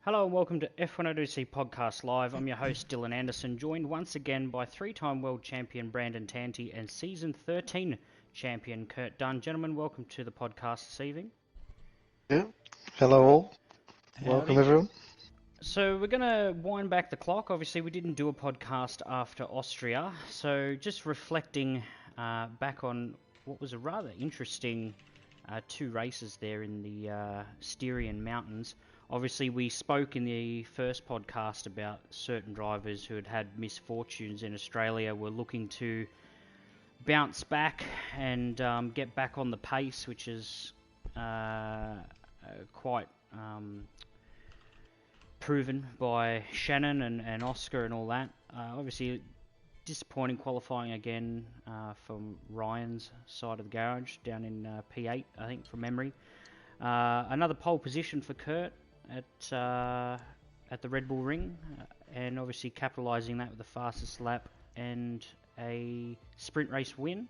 Hello and welcome to F1OWC Podcast Live. I'm your host Dylan Anderson, joined once again by three-time world champion Brandon Tanti and season 13 champion Kurt Dunn. Gentlemen, welcome to the podcast this evening. Yeah. Hello all. Welcome Howdy. everyone. So we're going to wind back the clock. Obviously, we didn't do a podcast after Austria, so just reflecting back on what was a rather interesting two races there in the Styrian Mountains. Obviously, we spoke in the first podcast about certain drivers who had had misfortunes in Australia were looking to bounce back and get back on the pace, which is quite proven by Shannon and Oscar and all that. Obviously, disappointing qualifying again from Ryan's side of the garage down in P8, I think, from memory. Another pole position for Kurt at the Red Bull Ring, and obviously capitalising that with the fastest lap and a sprint race win.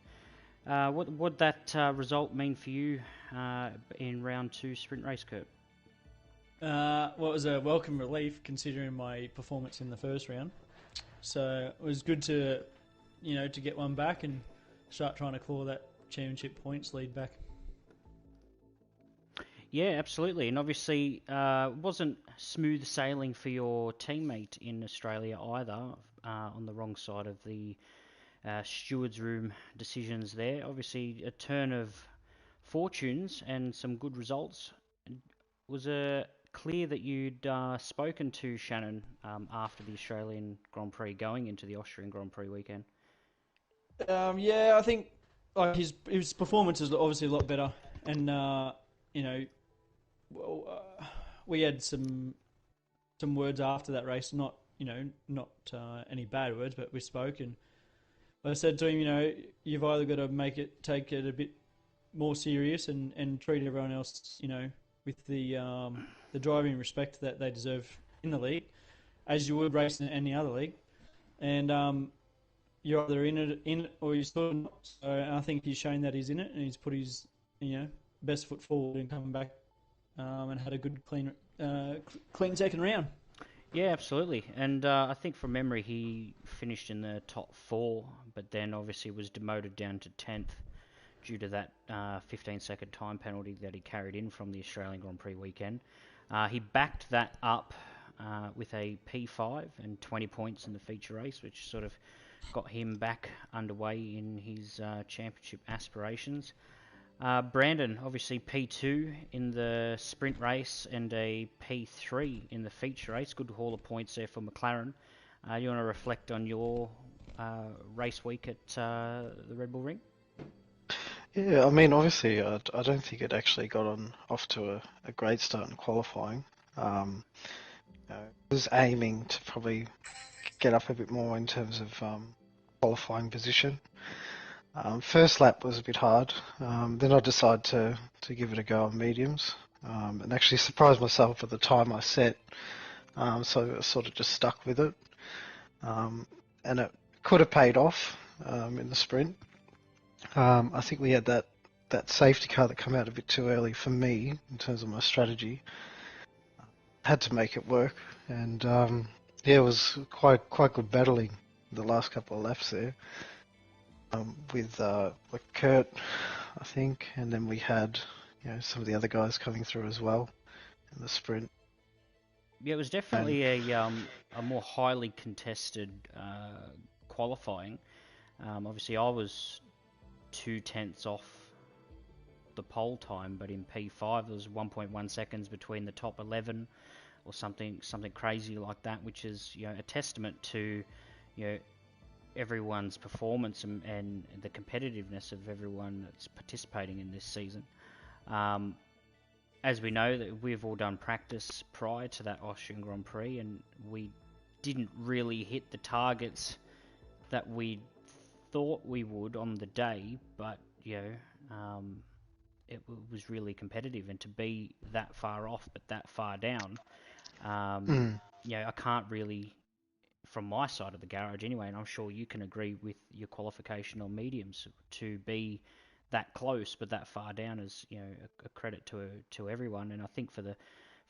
What that result mean for you in round 2 sprint race, Kurt? Well, it was a welcome relief considering my performance in the first round. So it was good to get one back and start trying to claw that championship points lead back. Yeah, absolutely. And obviously, wasn't smooth sailing for your teammate in Australia either, on the wrong side of the steward's room decisions there. Obviously, a turn of fortunes and some good results. Was it clear that you'd spoken to Shannon after the Australian Grand Prix going into the Austrian Grand Prix weekend? Yeah, I think like his performance is obviously a lot better, and we had some words after that race, not any bad words, but we spoke, and I said to him, you've either got to take it a bit more serious and treat everyone else, with the driving respect that they deserve in the league, as you would race in any other league, and you're either in it or you're still not. So I think he's shown that he's in it, and he's put his best foot forward and coming back and had a good clean second round. Yeah, absolutely. And I think from memory he finished in the top 4, but then obviously was demoted down to 10th due to that 15-second time penalty that he carried in from the Australian Grand Prix weekend. He backed that up with a P5 and 20 points in the feature race, which sort of got him back underway in his championship aspirations. Brandon, obviously P2 in the sprint race and a P3 in the feature race. Good haul of points there for McLaren. You want to reflect on your race week at the Red Bull Ring? Yeah, I mean, obviously, I don't think it actually got off to a great start in qualifying. I was aiming to probably get up a bit more in terms of qualifying position. First lap was a bit hard. Then I decided to give it a go on mediums, and actually surprised myself at the time I set. So I sort of just stuck with it, and it could have paid off in the sprint. I think we had that safety car that came out a bit too early for me in terms of my strategy. Had to make it work, and yeah, it was quite good battling the last couple of laps there. With Kurt, I think, and then we had some of the other guys coming through as well in the sprint. Yeah, it was definitely a more highly contested qualifying. Obviously, I was 2/10 off the pole time, but in P5 there was 1.1 seconds between the top 11 or something crazy like that, which is a testament to everyone's performance and the competitiveness of everyone that's participating in this season. As we know, that we've all done practice prior to that Austrian Grand Prix, and we didn't really hit the targets that we thought we would on the day, but it was really competitive, and to be that far off but that far down, I can't really, from my side of the garage anyway, and I'm sure you can agree with your qualification on mediums, to be that close but that far down is a credit to everyone. And I think for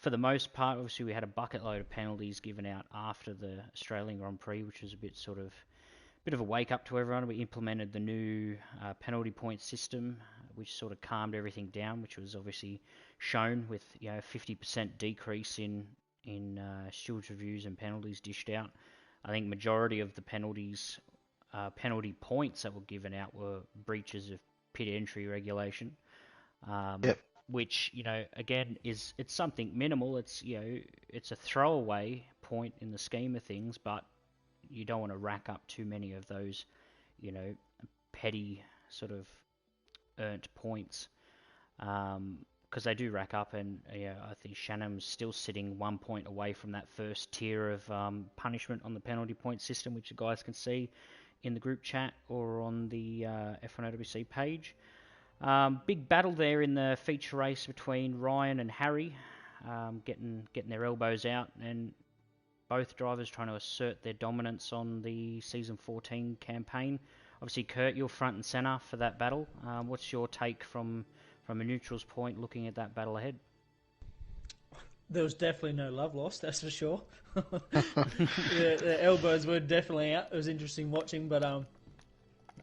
for the most part, obviously we had a bucket load of penalties given out after the Australian Grand Prix, which was a bit of a wake up to everyone. We implemented the new penalty point system, which sort of calmed everything down, which was obviously shown with 50% decrease in stewards reviews and penalties dished out. I think majority of the penalty points that were given out were breaches of pit entry regulation. Yep. Which again it's something minimal. It's it's a throwaway point in the scheme of things, but you don't want to rack up too many of those petty sort of earned points, because they do rack up. And I think Shannon's still sitting 1 point away from that first tier of punishment on the penalty point system, which the guys can see in the group chat or on the F1OWC page. Big battle there in the feature race between Ryan and Harry, getting their elbows out, and both drivers trying to assert their dominance on the Season 14 campaign. Obviously, Kurt, you're front and centre for that battle. What's your take from a neutral's point looking at that battle ahead? There was definitely no love lost, that's for sure. The elbows were definitely out. It was interesting watching, but I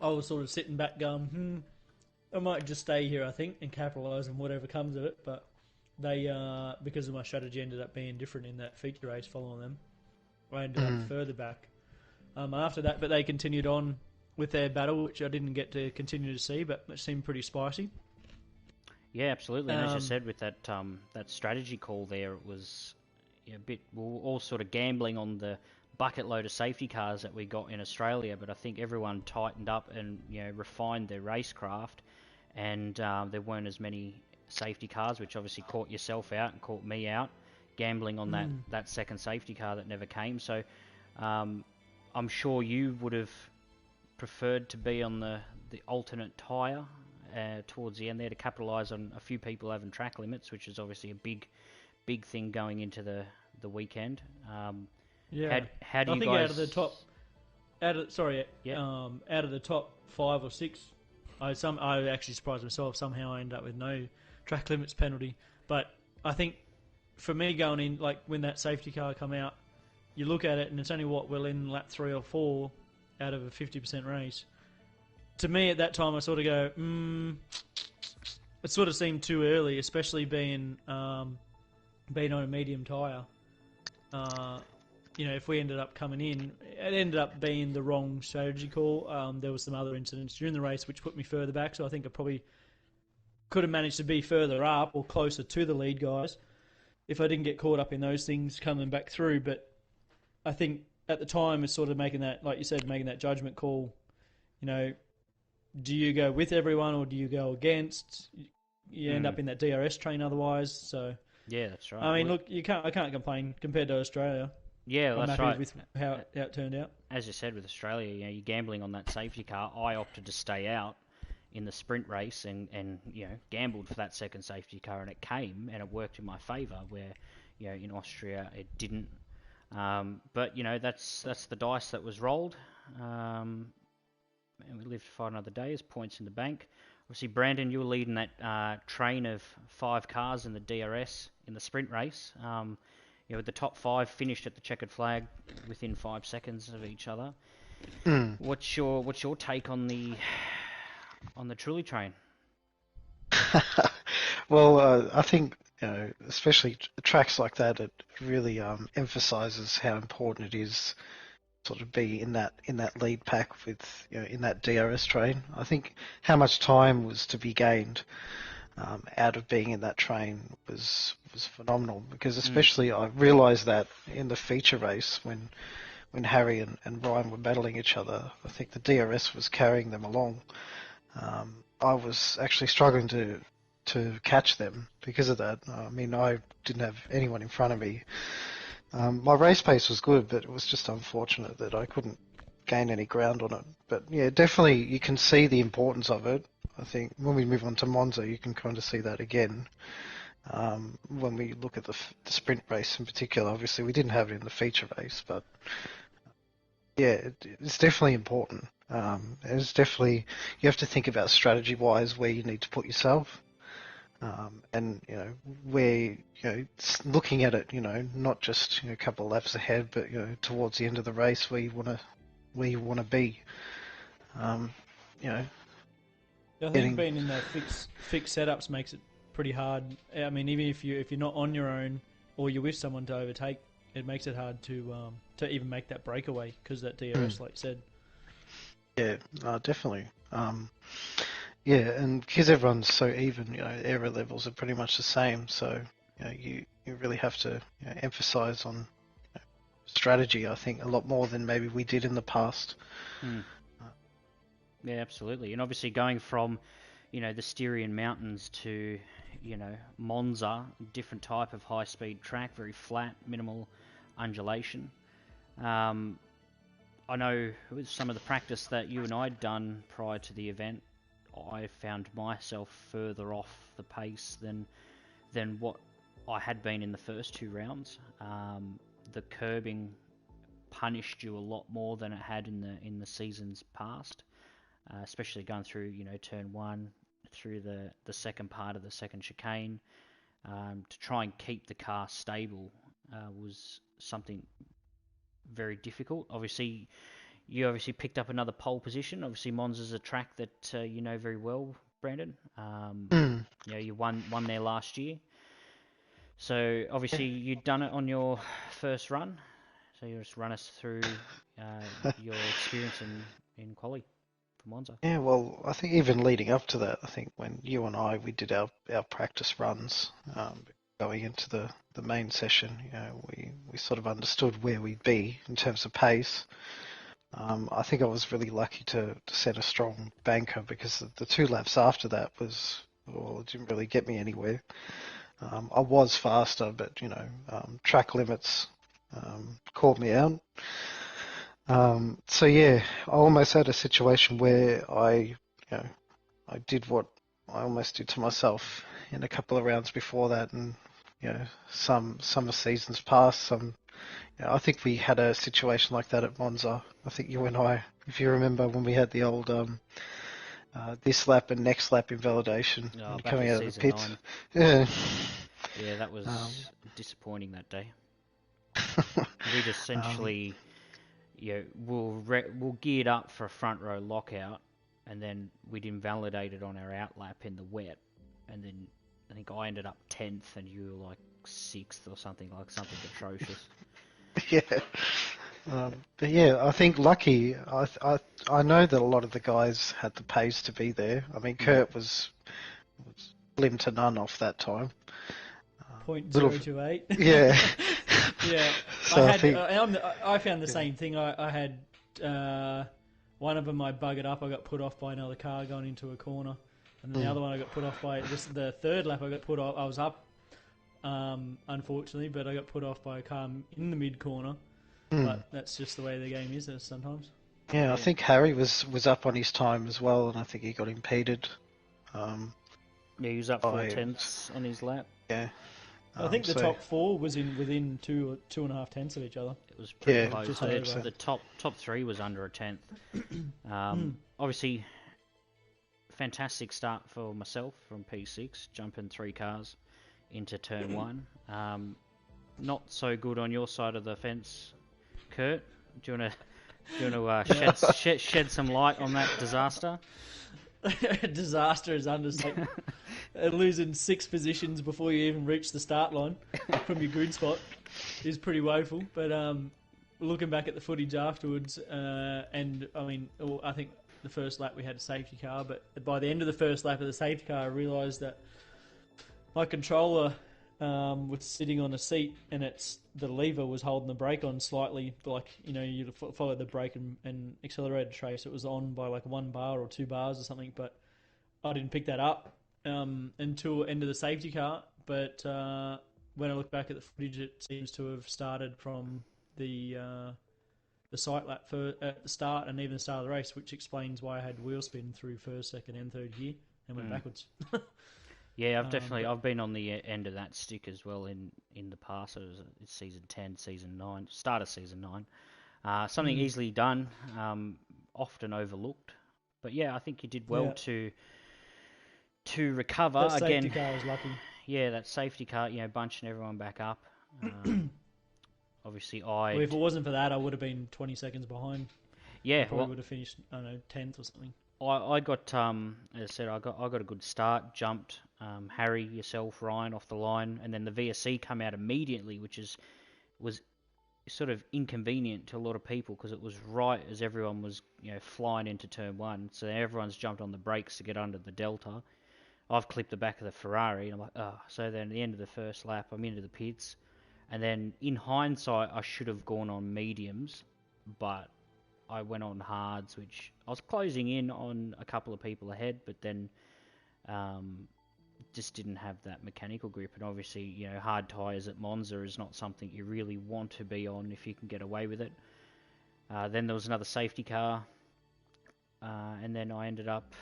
was sort of sitting back going, I might just stay here, I think, and capitalise on whatever comes of it. But they, because of my strategy, ended up being different in that feature race following them. I ended up further back after that, but they continued on with their battle, which I didn't get to continue to see, but it seemed pretty spicy. Yeah, absolutely. And as you said, with that strategy call there, it was a bit. We were all sort of gambling on the bucket load of safety cars that we got in Australia, but I think everyone tightened up and refined their racecraft, and there weren't as many safety cars, which obviously caught yourself out and caught me out, gambling on that second safety car that never came. So I'm sure you would have preferred to be on the alternate tyre towards the end there to capitalise on a few people having track limits, which is obviously a big thing going into the weekend. Yeah. How do you think guys... out of the top, out of the top 5 or 6, I actually surprised myself. Somehow I ended up with no track limits penalty. But I think for me going in, like when that safety car come out, you look at it and it's only we're in lap 3 or 4 out of a 50% race. To me at that time I sort of go, it sort of seemed too early, especially being on a medium tyre. If we ended up coming in, it ended up being the wrong strategy call. There was some other incidents during the race which put me further back, so I think I probably could have managed to be further up or closer to the lead guys if I didn't get caught up in those things coming back through. But I think at the time it's sort of making that, like you said, making that judgment call. Do you go with everyone or do you go against? You end up in that DRS train otherwise. So yeah, that's right. I mean, look, I can't complain compared to Australia. Yeah, I'm that's happy right. with how it turned out. As you said with Australia, you're gambling on that safety car. I opted to stay out in the sprint race and gambled for that second safety car, and it came and it worked in my favour. Where in Austria it didn't. But that's the dice that was rolled. And we live to fight another day as points in the bank. Obviously, Brandon, you were leading that train of 5 cars in the DRS in the sprint race. The top 5 finished at the checkered flag within 5 seconds of each other. What's your take on the trolley train? Well, I think especially tracks like that, it really emphasises how important it is sort of be in that lead pack with in that DRS train. I think how much time was to be gained out of being in that train was phenomenal, because especially I realised that in the feature race when Harry and Ryan were battling each other, I think the DRS was carrying them along. I was actually struggling to catch them because of that. I mean, I didn't have anyone in front of me. My race pace was good, but it was just unfortunate that I couldn't gain any ground on it. But yeah, definitely you can see the importance of it. I think when we move on to Monza, you can kind of see that again. When we look at the sprint race in particular, obviously we didn't have it in the feature race, but yeah, it's definitely important. It's definitely, you have to think about strategy-wise where you need to put yourself. And we're looking at it, not just a couple of laps ahead, but towards the end of the race, where you want to be. I think Getting being in the fixed setups makes it pretty hard. I mean, even if you're not on your own or you're with someone to overtake, it makes it hard to even make that breakaway because that DRS, like you said. Yeah, definitely. Yeah, and because everyone's so even, error levels are pretty much the same. So you really have to emphasize on strategy. I think a lot more than maybe we did in the past. Yeah, absolutely. And obviously going from, the Styrian Mountains to, Monza, different type of high-speed track, very flat, minimal undulation. I know with some of the practice that you and I had done prior to the event, I found myself further off the pace than what I had been in the first two rounds. The curbing punished you a lot more than it had in the seasons past, especially going through turn one through the second part of the second chicane. To try and keep the car stable was something very difficult. Obviously, you picked up another pole position. Obviously, Monza's a track that you know very well, Brandon. You won there last year. So obviously you'd done it on your first run. So you just run us through your experience in quali for Monza. Yeah, well, I think even leading up to that, I think when you and we did our practice runs, going into the main session, we sort of understood where we'd be in terms of pace. I think I was really lucky to set a strong banker because the two laps after that it didn't really get me anywhere. I was faster, but track limits caught me out. So yeah, I almost had a situation where I did what I almost did to myself in a couple of rounds before that, and some seasons passed. I think we had a situation like that at Monza. I think you and I, if you remember, when we had the old this lap and next lap invalidation coming out of the pit. 9. Yeah, that was disappointing that day. We'd essentially, we'll geared up for a front row lockout, and then we'd invalidated on our outlap in the wet, and then I think I ended up 10th, and you were like 6th or something atrocious. Yeah. But yeah, I think lucky. I know that a lot of the guys had the pace to be there. I mean, Kurt was slim to none off that time. 0.028. Yeah. Yeah. So I found the same thing. I had one of them I buggered up. I got put off by another car going into a corner, and then the other one I got put off by the third lap. I got put off. I was up, unfortunately, but I got put off by a car in the mid corner. But that's just the way the game is sometimes. Yeah, I think Harry was up on his time as well, and I think he got impeded. Yeah, he was up 4/10 on his lap. Yeah. I think the top four was within 2.5 tenths of each other. It was pretty close. Just The top three was under a tenth. Obviously, fantastic start for myself from P6, jumping 3 cars into turn 1. Not so good on your side of the fence, Kurt. Do you want to shed some light on that disaster? Disaster is understatement. Losing 6 positions before you even reach the start line from your grid spot is pretty woeful. But looking back at the footage afterwards, and I mean, I think the first lap we had a safety car, but by the end of the first lap of the safety car, I realised that my controller was sitting on a seat, and the lever was holding the brake on slightly, like you follow the brake and accelerator trace. It was on by like 1 bar or 2 bars or something, but I didn't pick that up until end of the safety car. But when I look back at the footage, it seems to have started from the sight lap at the start and even the start of the race, which explains why I had wheel spin through first, second, and third gear and went backwards. Yeah, I've been on the end of that stick as well in the past. It was season 10, season 9, start of season 9. Something easily done, often overlooked. But yeah, I think you did well to to recover That safety again. car was lucky. Yeah, that safety car, bunching everyone back up. Obviously, Well, if it wasn't for that, I would have been 20 seconds behind. yeah, I probably would have finished, I don't know, 10th or something. I got as I said, I got a good start. Jumped Harry, yourself, Ryan off the line, and then the VSC come out immediately, which was sort of inconvenient to a lot of people because it was right as everyone was flying into turn one. So everyone's jumped on the brakes to get under the Delta. I've clipped the back of the Ferrari, and I'm like, oh. So then at the end of the first lap, I'm into the pits, and then in hindsight, I should have gone on mediums, but I went on hards, which I was closing in on a couple of people ahead, but then just didn't have that mechanical grip. And obviously, hard tyres at Monza is not something you really want to be on if you can get away with it. Then there was another safety car, and then I ended up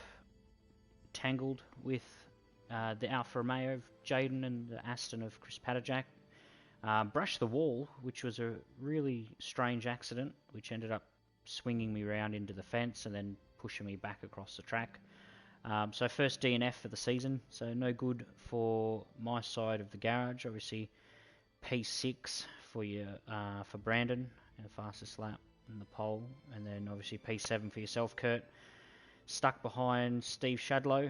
tangled with the Alfa Romeo of Jaden and the Aston of Chris Padajak. Brushed the wall, which was a really strange accident, which ended up swinging me round into the fence and then pushing me back across the track. So first DNF for the season, so no good for my side of the garage. Obviously P6 for Brandon in the fastest lap in the pole, and then obviously P7 for yourself, Kurt. Stuck behind Steve Shadlow,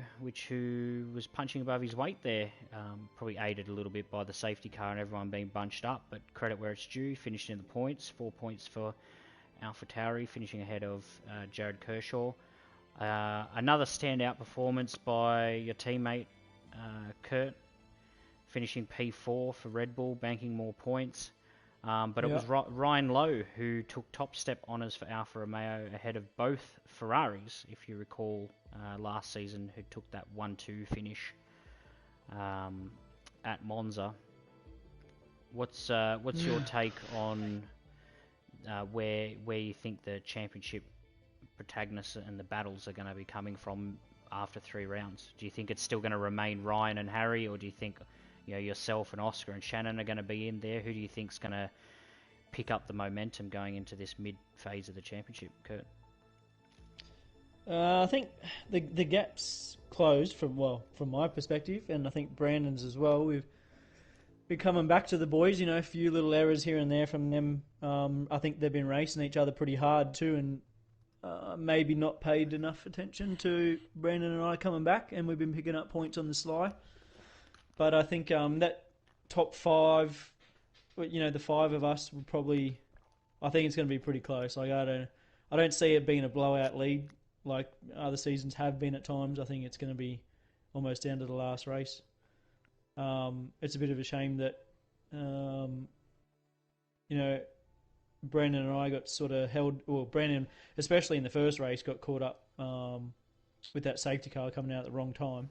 who was punching above his weight there. Probably aided a little bit by the safety car and everyone being bunched up, but credit where it's due. Finished in the points, 4 points for AlphaTauri, finishing ahead of Jared Kershaw. Another standout performance by your teammate Kurt, finishing P4 for Red Bull, banking more points. But it was Ryan Lowe who took top step honours for Alfa Romeo ahead of both Ferraris, if you recall, last season, who took that 1-2 finish at Monza. What's your take on where you think the championship protagonists and the battles are going to be coming from after 3 rounds? Do you think it's still going to remain Ryan and Harry, or do you think yourself and Oscar and Shannon are going to be in there? Who do you think's going to pick up the momentum going into this mid phase of the championship, Kurt? I think the gap's closed from my perspective, and I think Brandon's as well. We've been coming back to the boys, a few little errors here and there from them. I think they've been racing each other pretty hard too, and maybe not paid enough attention to Brandon and I coming back, and we've been picking up points on the sly. But I think that top 5, the 5 of us will probably, I think it's going to be pretty close. Like I don't see it being a blowout lead like other seasons have been at times. I think it's going to be almost down to the last race. It's a bit of a shame that, Brandon and I got sort of held, or Brandon, especially in the first race, got caught up with that safety car coming out at the wrong time.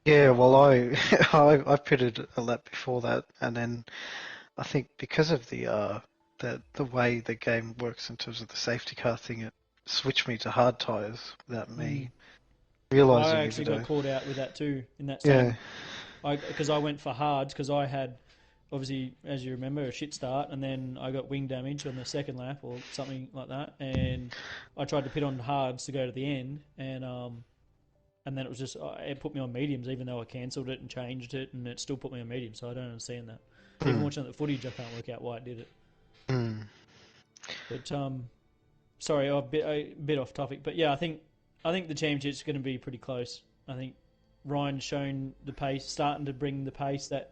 Yeah, well, I pitted a lap before that, and then I think because of the way the game works in terms of the safety car thing, it switched me to hard tyres without me realising. I actually got caught out with that too in that same. Yeah. Because I went for hards because I had, obviously, as you remember, a shit start, and then I got wing damage on the second lap or something like that, and I tried to pit on hards to go to the end, and then it was just, it put me on mediums, even though I cancelled it and changed it, and it still put me on mediums, so I don't understand that. Even watching the footage, I can't work out why it did it. But, sorry, a bit off topic, but yeah, I think the championship's going to be pretty close. I think Ryan's shown the pace, starting to bring the pace that,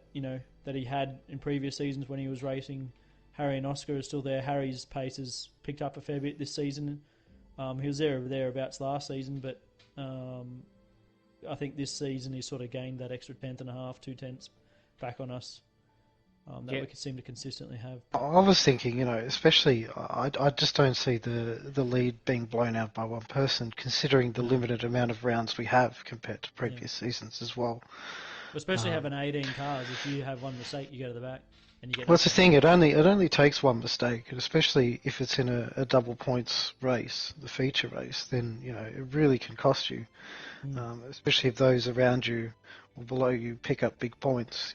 that he had in previous seasons when he was racing. Harry and Oscar are still there. Harry's pace has picked up a fair bit this season. He was thereabouts last season, but I think this season he's sort of gained that extra 1/10.5, 2 tenths back on us that we seem to consistently have. I was thinking, especially I just don't see the lead being blown out by one person, considering the limited amount of rounds we have compared to previous seasons as well. Especially having 18 cars, if you have one mistake, you go to the back. And you get. Well, that's the thing. It only takes one mistake, and especially if it's in a double points race, the feature race, then it really can cost you. Especially if those around you or below you pick up big points.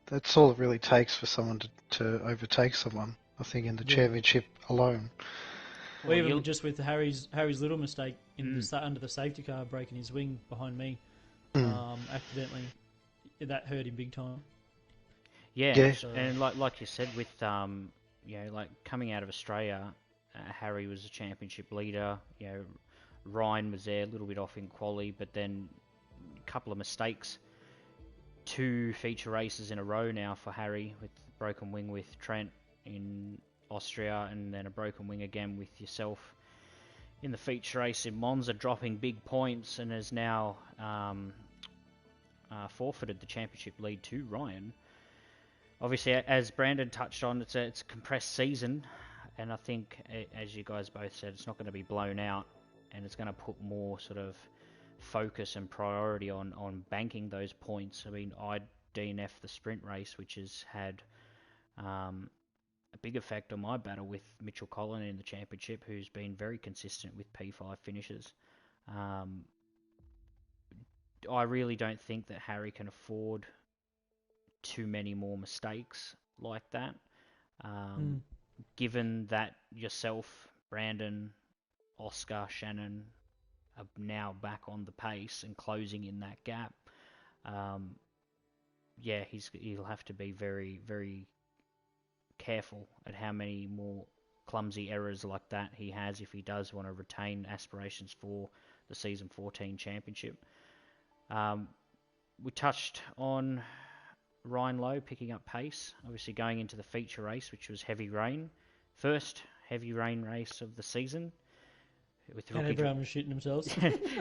That's all it really takes for someone to overtake someone. I think in the championship alone. Well, even just with Harry's little mistake in under the safety car breaking his wing behind me. accidentally. That hurt him big time. Yeah, Yeah. So and like you said, with like coming out of Australia, Harry was a championship leader. Ryan was there, a little bit off in quali, but then a couple of mistakes. 2 feature races in a row now for Harry, with broken wing with Trent in Austria, and then a broken wing again with yourself in the feature race in Monza, dropping big points, and has now forfeited the championship lead to Ryan. Obviously, as Brandon touched on, it's a compressed season, and I think, as you guys both said, it's not going to be blown out, and it's going to put more sort of focus and priority on banking those points. I mean, I DNF the sprint race, which has had a big effect on my battle with Mitchell Collin in the championship, who's been very consistent with P5 finishes. I really don't think that Harry can afford too many more mistakes like that. Given that yourself, Brandon, Oscar, Shannon are now back on the pace and closing in that gap, he'll have to be very, very careful at how many more clumsy errors like that he has if he does want to retain aspirations for the Season 14 championship. We touched on Ryan Lowe picking up pace, obviously going into the feature race, which was heavy rain. First heavy rain race of the season. And everyone was shitting themselves.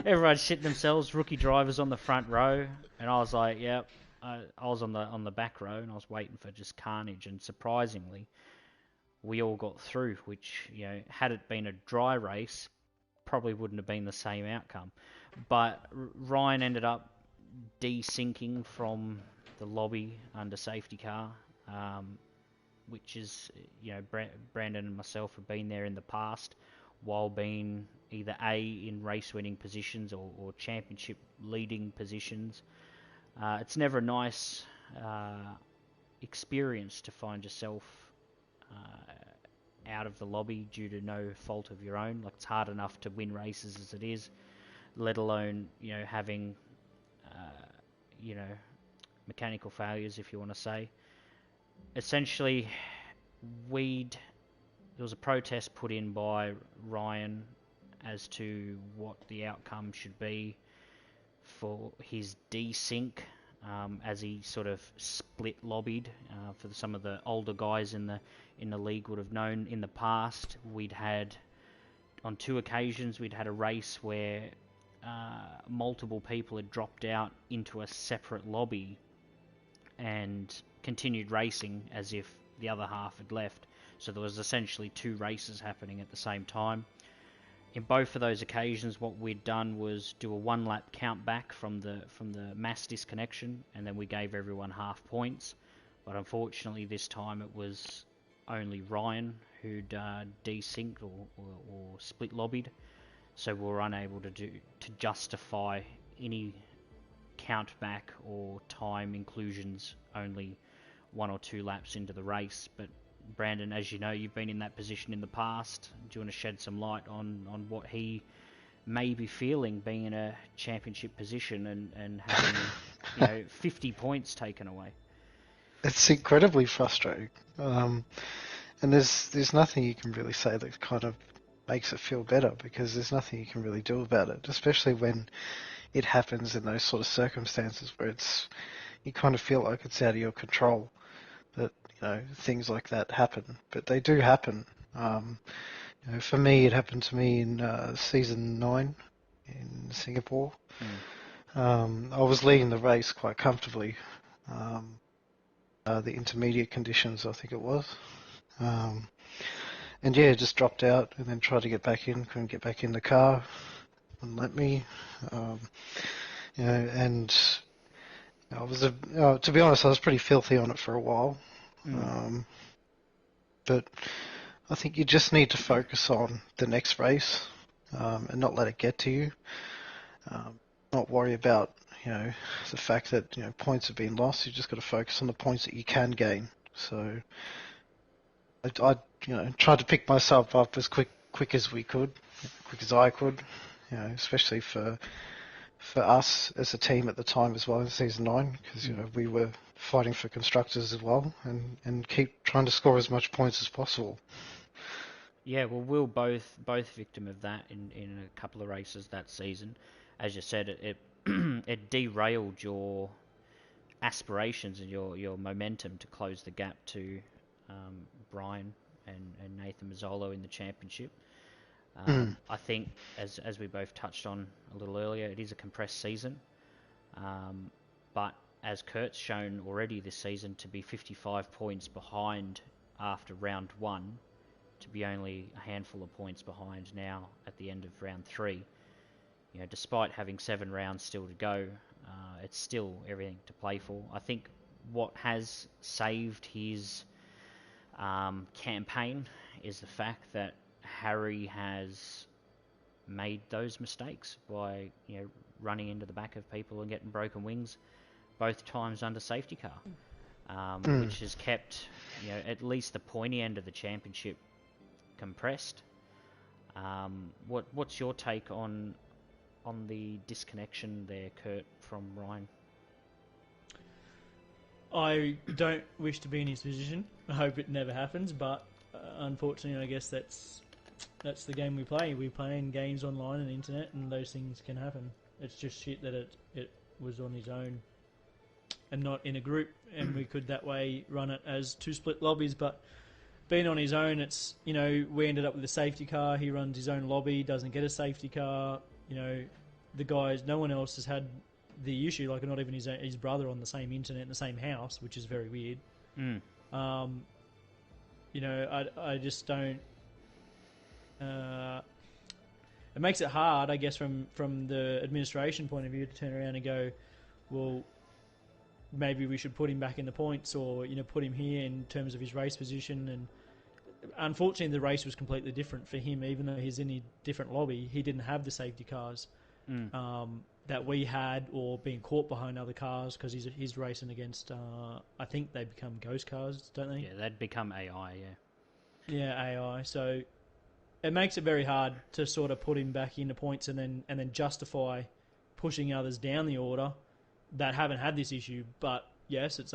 Everyone's shitting themselves. Rookie drivers on the front row, and I was like, "Yep." I was on the back row, and I was waiting for just carnage. And surprisingly, we all got through. Which, had it been a dry race, probably wouldn't have been the same outcome. But Ryan ended up desyncing from the lobby under safety car, which is, Brandon and myself have been there in the past, while being either in race winning positions or championship leading positions. It's never a nice experience to find yourself out of the lobby due to no fault of your own. Like, it's hard enough to win races as it is, let alone having mechanical failures, if you want to say. Essentially, there was a protest put in by Ryan as to what the outcome should be for his desync, as he sort of split lobbied. For some of the older guys in the league would have known, in the past on 2 occasions we'd had a race where multiple people had dropped out into a separate lobby and continued racing as if the other half had left. So there was essentially 2 races happening at the same time. In both of those occasions, what we'd done was do a 1-lap count back from the mass disconnection, and then we gave everyone half points. But unfortunately, this time it was only Ryan who'd desynced or split lobbied, so we were unable to justify any count back or time inclusions only 1 or 2 laps into the race. But Brandon, as you know, you've been in that position in the past. Do you want to shed some light on what he may be feeling, being in a championship position and having 50 points taken away? It's incredibly frustrating, and there's nothing you can really say that kind of makes it feel better, because there's nothing you can really do about it, especially when it happens in those sort of circumstances where you kind of feel like it's out of your control that things like that happen, but they do happen. For me, it happened to me in season 9 in Singapore. I was leading the race quite comfortably. The intermediate conditions, I think it was. And yeah, just dropped out and then tried to get back in. Couldn't get back in the car. Wouldn't let me. And I was to be honest, I was pretty filthy on it for a while. But I think you just need to focus on the next race and not let it get to you. Not worry about the fact that points have been lost. You just got to focus on the points that you can gain. So I tried to pick myself up as quick as I could, especially for for us as a team at the time as well in season 9, because we were fighting for constructors as well, and keep trying to score as much points as possible. Yeah, well, we're both victim of that in a couple of races that season. As you said, it it derailed your aspirations and your momentum to close the gap to Brian and Nathan Mazzolo in the championship. I think, as we both touched on a little earlier, it is a compressed season. But as Kurt's shown already this season, to be 55 points behind after round 1, to be only a handful of points behind now at the end of round 3, despite having 7 rounds still to go, it's still everything to play for. I think what has saved his campaign is the fact that Harry has made those mistakes by running into the back of people and getting broken wings both times under safety car, which has kept at least the pointy end of the championship compressed. What's your take on the disconnection there, Kurt, from Ryan? I don't wish to be in his position. I hope it never happens, but unfortunately, I guess that's the game we play. We play in games online and internet, and those things can happen. It's just shit that it was on his own and not in a group, and we could that way run it as 2 split lobbies. But being on his own, it's we ended up with a safety car. He runs his own lobby, doesn't get a safety car. The guys, no one else has had the issue. Like not even his brother on the same internet in the same house, which is very weird. I just don't. It makes it hard, I guess, from the administration point of view to turn around and go, well, maybe we should put him back in the points, or put him here in terms of his race position. And unfortunately, the race was completely different for him. Even though he's in a different lobby, he didn't have the safety cars that we had, or being caught behind other cars, because he's racing against. I think they become ghost cars, don't they? Yeah, they'd become AI. Yeah, AI. So it makes it very hard to sort of put him back into points and then justify pushing others down the order that haven't had this issue. But yes, it's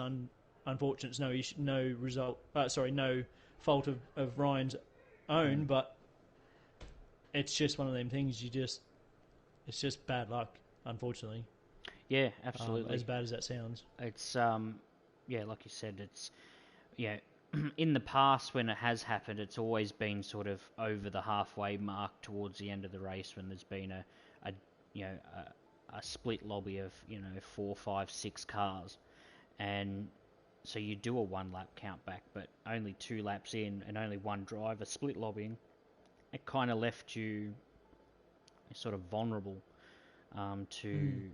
unfortunate. It's no fault of Ryan's own, but it's just one of them things. It's just bad luck, unfortunately. Yeah, absolutely. As bad as that sounds, it's like you said, it's in the past, when it has happened, it's always been sort of over the halfway mark towards the end of the race, when there's been a split lobby of 4, 5, 6 cars, and so you do a 1 lap count back, but only 2 laps in and only 1 driver split lobbying. It kind of left you sort of vulnerable to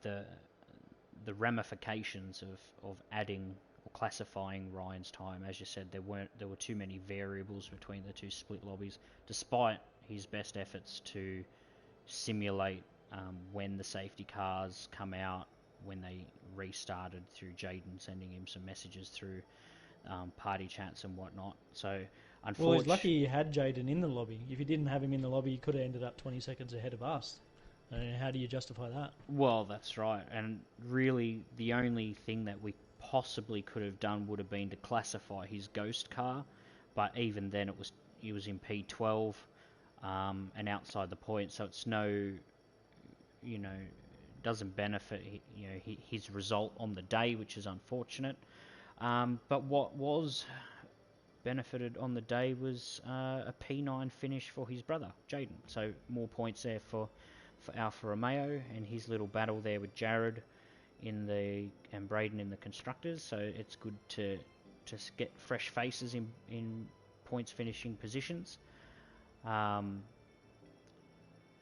the ramifications of adding or classifying Ryan's time. As you said, there were too many variables between the 2 split lobbies, despite his best efforts to simulate when the safety cars come out, when they restarted, through Jaden sending him some messages through party chats and whatnot. So unfortunately, well, he's lucky he had Jaden in the lobby. If he didn't have him in the lobby, he could have ended up 20 seconds ahead of us. And how do you justify that? Well, that's right. And really, the only thing that we possibly could have done would have been to classify his ghost car, but even then he was in P12 and outside the point, so it's doesn't benefit his result on the day, which is unfortunate. But what was benefited on the day was a P9 finish for his brother Jaden, so more points there for Alfa Romeo, and his little battle there with Jared and Braden in the constructors. So it's good to get fresh faces in points finishing positions.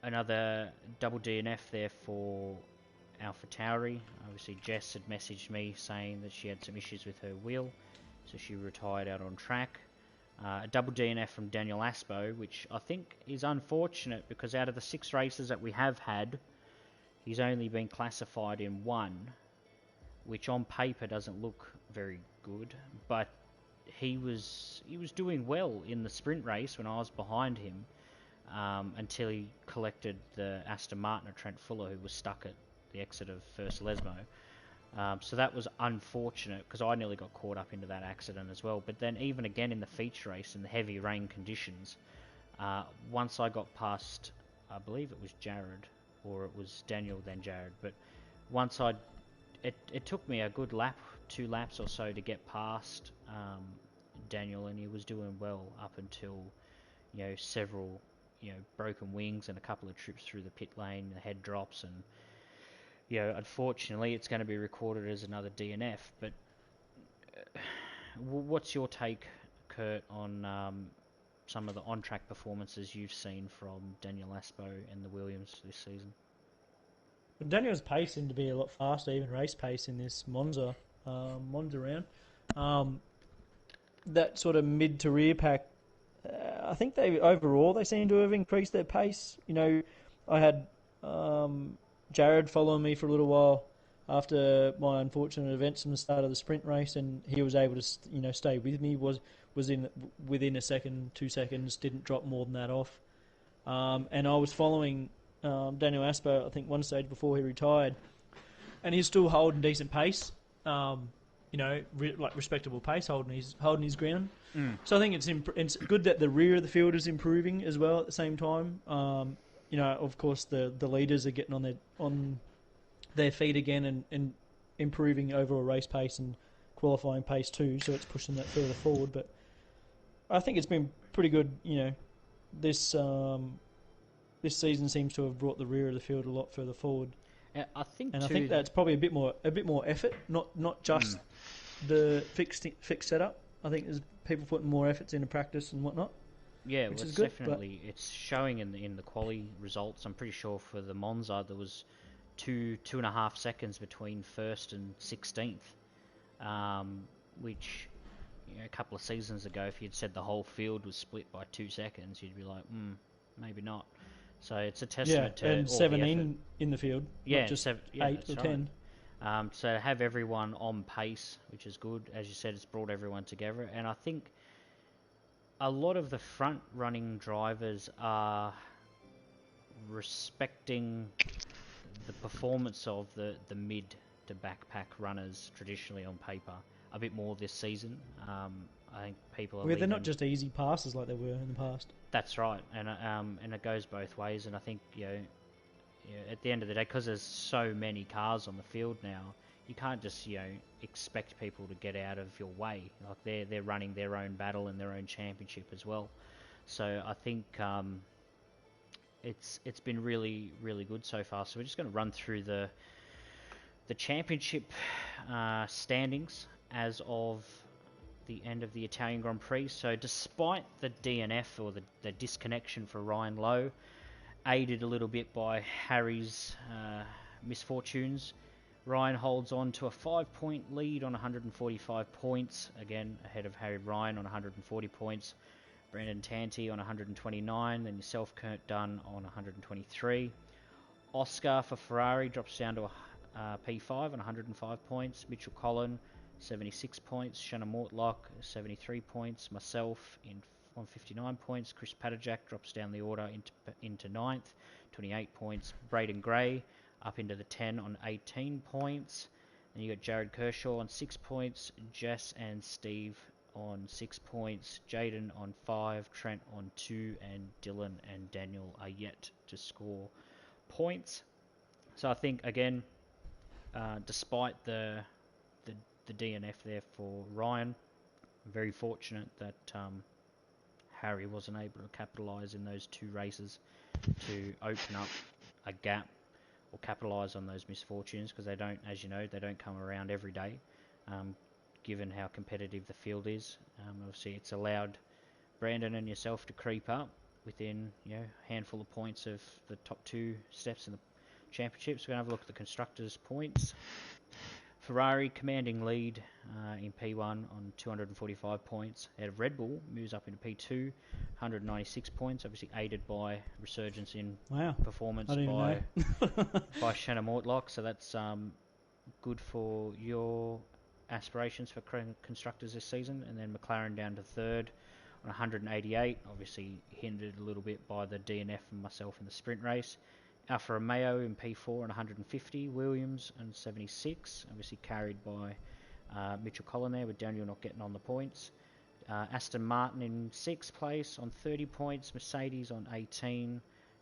Another double DNF there for AlphaTauri. Obviously, Jess had messaged me saying that she had some issues with her wheel, so she retired out on track. A double DNF from Daniel Aspo, which I think is unfortunate, because out of the 6 races that we have had, he's only been classified in 1, which on paper doesn't look very good, but he was doing well in the sprint race when I was behind him. until he collected the Aston Martin of Trent Fuller, who was stuck at the exit of First Lesmo. So that was unfortunate because I nearly got caught up into that accident as well. But then even again in the feature race in the heavy rain conditions, once I got past, I believe it was Jared, or it was Daniel then Jared, but once it took me a good lap, 2 laps or so to get past Daniel, and he was doing well up until, several, broken wings and a couple of trips through the pit lane, the head drops, and unfortunately, it's going to be recorded as another DNF. But what's your take, Kurt, on some of the on-track performances you've seen from Daniel Aspo and the Williams this season? Daniel's pace seemed to be a lot faster, even race pace in this Monza round. That sort of mid to rear pack, I think they seem to have increased their pace. I had Jared following me for a little while after my unfortunate events from the start of the sprint race, and he was able to stay with me. Was within a second, 2 seconds, didn't drop more than that off. And I was following Daniel Aspo, I think, one stage before he retired, and he's still holding decent pace. Respectable pace, holding his ground. So I think it's good that the rear of the field is improving as well at the same time. Of course, the leaders are getting on their feet again and improving overall race pace and qualifying pace too, so it's pushing that further forward. But I think it's been pretty good. This season seems to have brought the rear of the field a lot further forward. I think that's probably a bit more effort, not just the fixed setup. I think there's people putting more efforts into practice and whatnot. Yeah, well, it's showing in the quali results. I'm pretty sure for the Monza there was 2.5 seconds between first and 16th, which a couple of seasons ago, if you'd said the whole field was split by 2 seconds, you'd be like, maybe not. So it's a testament to and all 17 in the field, not just 8 or 10. So to have everyone on pace, which is good. As you said, it's brought everyone together, and I think a lot of the front-running drivers are respecting the performance of the mid to backpack runners traditionally on paper a bit more this season. I think people are they're not just easy passes like they were in the past. That's right, and it goes both ways. And I think at the end of the day, because there's so many cars on the field now, you can't just expect people to get out of your way. Like they're running their own battle and their own championship as well. So I think it's been really, really good so far. So we're just going to run through the championship standings as of the end of the Italian Grand Prix. So despite the DNF or the disconnection for Ryan Lowe, aided a little bit by Harry's misfortunes, Ryan holds on to a 5-point lead on 145 points, again ahead of Harry Ryan on 140 points, Brandon Tanti on 129, then yourself, Kurt Dunn, on 123. Oscar for Ferrari drops down to a P5 on 105 points, Mitchell Collin 76 points, Shannon Mortlock 73 points, myself on 59 points, Chris Patajak drops down the order into 9th, 28 points, Braden Gray up into the 10 on 18 points, and you got Jared Kershaw on 6 points, Jess and Steve on 6 points, Jaden on 5, Trent on 2, and Dylan and Daniel are yet to score points. So I think, again, despite the DNF there for Ryan, very fortunate that Harry wasn't able to capitalise in those 2 races to open up a gap or capitalise on those misfortunes, because they don't, as you know, they don't come around every day, given how competitive the field is. Obviously, it's allowed Brandon and yourself to creep up within a handful of points of the top 2 steps in the championship. So we're going to have a look at the constructors' points. Ferrari commanding lead in P1 on 245 points. Out of Red Bull, moves up into P2, 196 points, obviously aided by resurgence in performance by Shannon Mortlock. So that's good for your aspirations for constructors this season. And then McLaren down to 3rd on 188, obviously hindered a little bit by the DNF and myself in the sprint race. Alfa Romeo in P4 on 150, Williams on 76, obviously carried by Mitchell Collin there, with Daniel not getting on the points. Aston Martin in 6th place on 30 points, Mercedes on 18,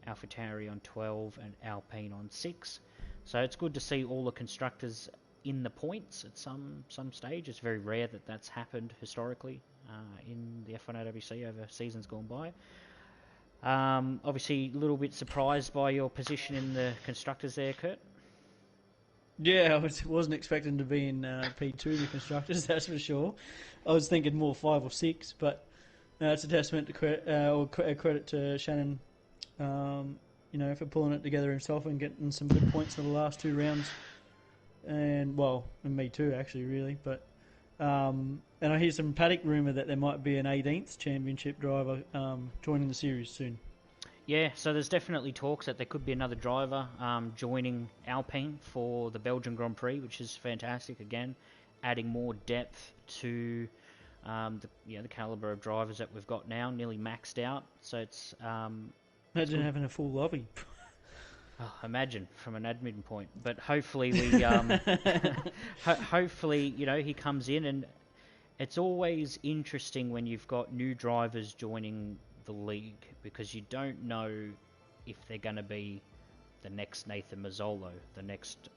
AlphaTauri on 12, and Alpine on 6. So it's good to see all the constructors in the points at some stage. It's very rare that that's happened historically in the F1OWC over seasons gone by. Obviously, a little bit surprised by your position in the constructors there, Kurt. Yeah, I wasn't expecting to be in P2, the constructors, that's for sure. I was thinking more 5 or 6, but it's a testament to credit to Shannon, for pulling it together himself and getting some good points in the last 2 rounds. And me too, actually, really. But and I hear some paddock rumour that there might be an 18th championship driver joining the series soon. Yeah, so there's definitely talks that there could be another driver joining Alpine for the Belgian Grand Prix, which is fantastic. Again, adding more depth to the calibre of drivers that we've got now, nearly maxed out. So it's imagine having a full lobby. Imagine from an admin point, but hopefully we, hopefully he comes in, and it's always interesting when you've got new drivers joining the league, because you don't know if they're going to be the next Nathan Mazzolo, the next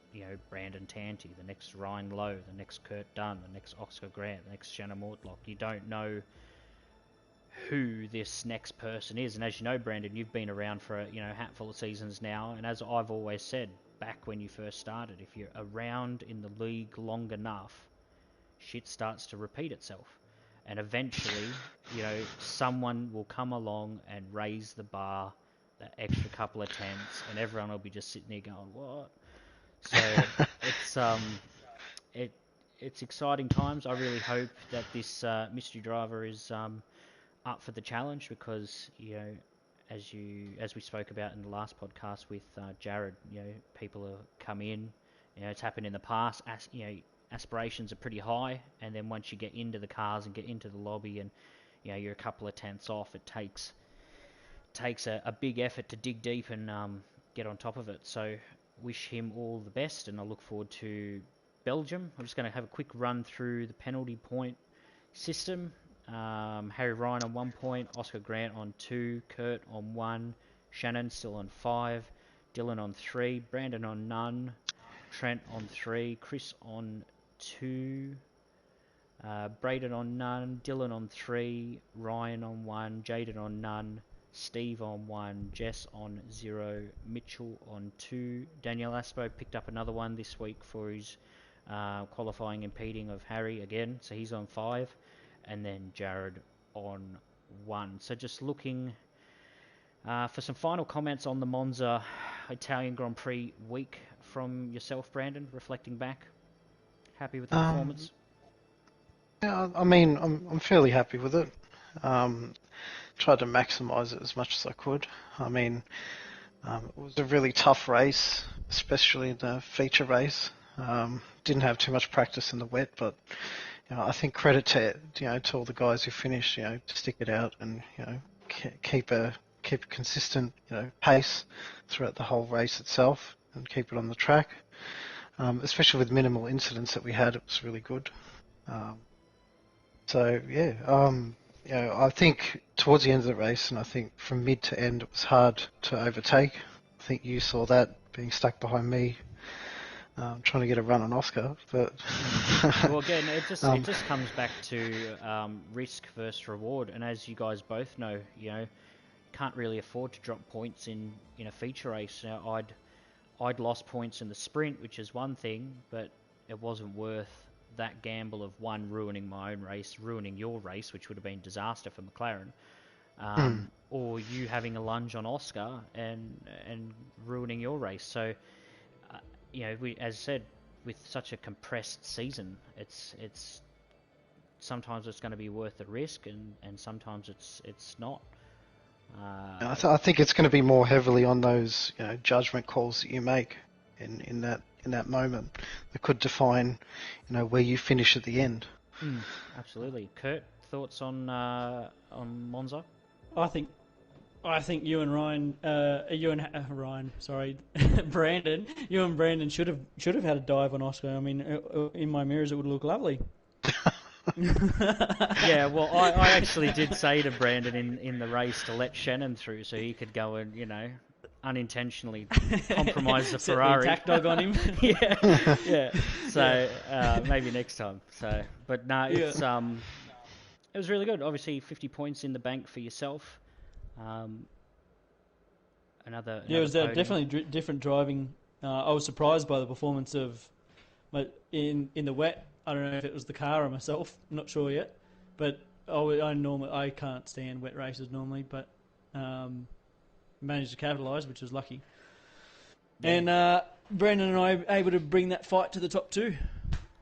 Brandon Tanti, the next Ryan Lowe, the next Kurt Dunn, the next Oscar Grant, the next Shannon Mortlock. You don't know who this next person is, and as you know, Brandon, you've been around for a hatful of seasons now, and as I've always said back when you first started, if you're around in the league long enough, shit starts to repeat itself, and eventually someone will come along and raise the bar that extra couple of tenths, and everyone will be just sitting there going, what? So it's exciting times. I really hope that this mystery driver is up for the challenge, because as we spoke about in the last podcast with Jared, people have come in, it's happened in the past, aspirations are pretty high, and then once you get into the cars and get into the lobby and you're a couple of tenths off, it takes a big effort to dig deep and get on top of it. So wish him all the best, and I look forward to Belgium. I'm just going to have a quick run through the penalty point system. Harry Ryan on 1 point, Oscar Grant on 2, Kurt on 1, Shannon still on 5, Dylan on 3, Brandon on none, Trent on 3, Chris on 2, Braden on none, Dylan on 3, Ryan on 1, Jaden on none, Steve on 1, Jess on 0, Mitchell on 2, Daniel Aspo picked up another one this week for his qualifying impeding of Harry again, so he's on 5. And then Jared on 1. So just looking for some final comments on the Monza Italian Grand Prix week from yourself, Brandon, reflecting back. Happy with the performance? Yeah, I mean, I'm fairly happy with it. Tried to maximise it as much as I could. I mean, it was a really tough race, especially the feature race. Didn't have too much practice in the wet, but I think credit to all the guys who finished, to stick it out and keep a consistent pace throughout the whole race itself and keep it on the track. Especially with minimal incidents that we had, it was really good. I think towards the end of the race, and I think from mid to end, it was hard to overtake. I think you saw that being stuck behind me. Trying to get a run on Oscar, but well, again, it just comes back to risk versus reward, and as you guys both know, can't really afford to drop points in a feature race. I'd lost points in the sprint, which is one thing, but it wasn't worth that gamble of one ruining my own race, ruining your race, which would have been disaster for McLaren, or you having a lunge on Oscar and ruining your race. So. As I said, with such a compressed season, it's sometimes it's going to be worth the risk, and sometimes it's not. I think it's going to be more heavily on those judgment calls that you make in that moment that could define where you finish at the end. Absolutely, Kurt. thoughts on Monza? I think you and Ryan, Ryan, sorry, Brandon, you and Brandon should have had a dive on Oscar. I mean, in my mirrors, it would look lovely. Yeah, well, I actually did say to Brandon in the race to let Shannon through so he could go and, unintentionally compromise the Ferrari. Set the attack dog on him. yeah. So maybe next time. So, but no, it's it was really good. Obviously, 50 points in the bank for yourself. Another it was podium. definitely different driving. I was surprised by the performance of, in the wet. I don't know if it was the car or myself. I'm not sure yet, but I can't stand wet races normally, but managed to capitalise, which was lucky. Yeah. And Brandon and I were able to bring that fight to the top two.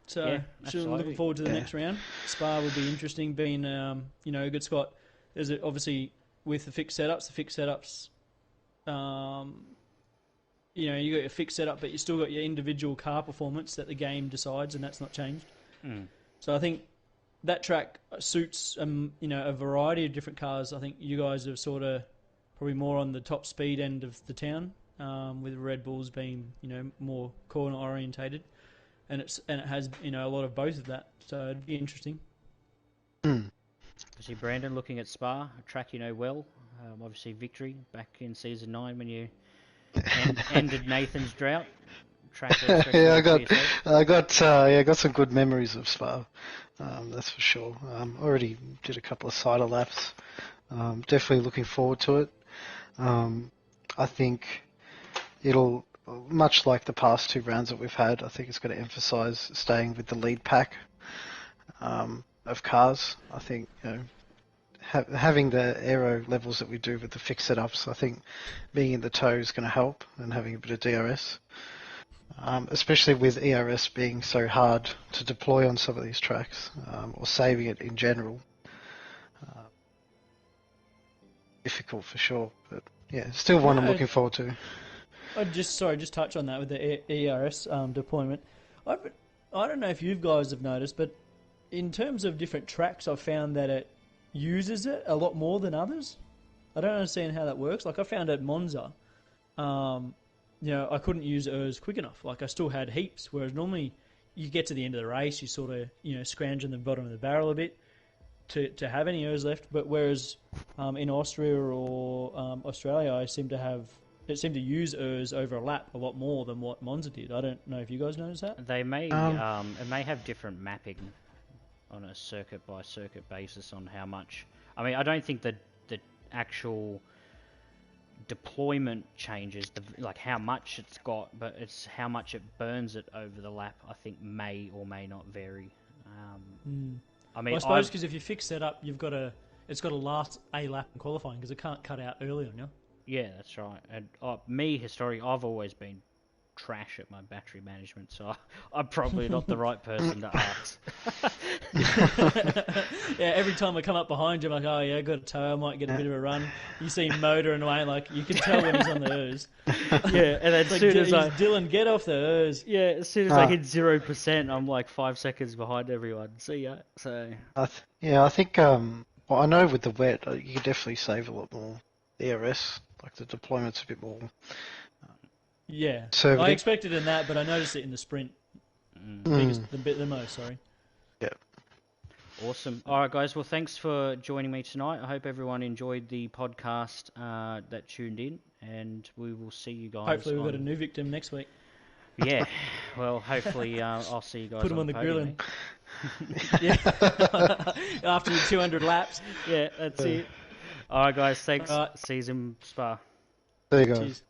So looking forward to the next round. Spa will be interesting, being a good spot. There's obviously with the fixed setups, you got your fixed setup, but you still got your individual car performance that the game decides, and that's not changed. So I think that track suits a variety of different cars. I think you guys are sort of probably more on the top speed end of the town, with Red Bulls being more corner orientated, and it has a lot of both of that. So it'd be interesting. See, Brandon, looking at Spa, a track you know well. Obviously, victory back in season 9 when you ended Nathan's drought. I got some good memories of Spa. That's for sure. Already did a couple of cider laps. Definitely looking forward to it. I think it'll, much like the past 2 rounds that we've had, I think it's going to emphasise staying with the lead pack of cars. I think having the aero levels that we do with the fixed setups, I think being in the tow is going to help, and having a bit of DRS. Especially with ERS being so hard to deploy on some of these tracks, or saving it in general. Difficult for sure, but yeah, still one I'm looking forward to. Just touch on that with the ERS deployment. I don't know if you guys have noticed, but in terms of different tracks, I've found that it uses it a lot more than others. I don't understand how that works. Like I found at Monza, I couldn't use ERS quick enough. Like I still had heaps, whereas normally you get to the end of the race, you sort of scrounge in the bottom of the barrel a bit to have any ERS left. But whereas in Austria or Australia, it seemed to use ERS over a lap a lot more than what Monza did. I don't know if you guys noticed that. They may it may have different mapping on a circuit by circuit basis on how much. I mean, I don't think the actual deployment changes, like how much it's got, but it's how much it burns it over the lap. I think may or may not vary. I mean, I suppose because if you fix that up, it's got to last a lap in qualifying because it can't cut out early on you. Yeah, that's right. And historically, I've always been trash at my battery management, so I'm probably not the right person to ask. Yeah, every time I come up behind you, I'm like, oh yeah, I got a tow, I might get a bit of a run. You see him motoring away, like you can tell when he's on the ERS. Yeah, and then as soon as Dylan, get off the ERS. Yeah, as soon as I hit 0%, I'm like 5 seconds behind everyone. See ya. So I think I know with the wet, you can definitely save a lot more ERS. Like the deployment's a bit more. Yeah, so I expected in that, but I noticed it in the sprint. The most, sorry. Yeah. Awesome. All right, guys. Well, thanks for joining me tonight. I hope everyone enjoyed the podcast that tuned in, and we will see you guys. Hopefully, we've got a new victim next week. Yeah. Well, hopefully, I'll see you guys. Put him on the podium, grilling. Yeah. After the 200 laps. Yeah, that's it. All right, guys. Thanks. Season Spa. There you go. Cheers.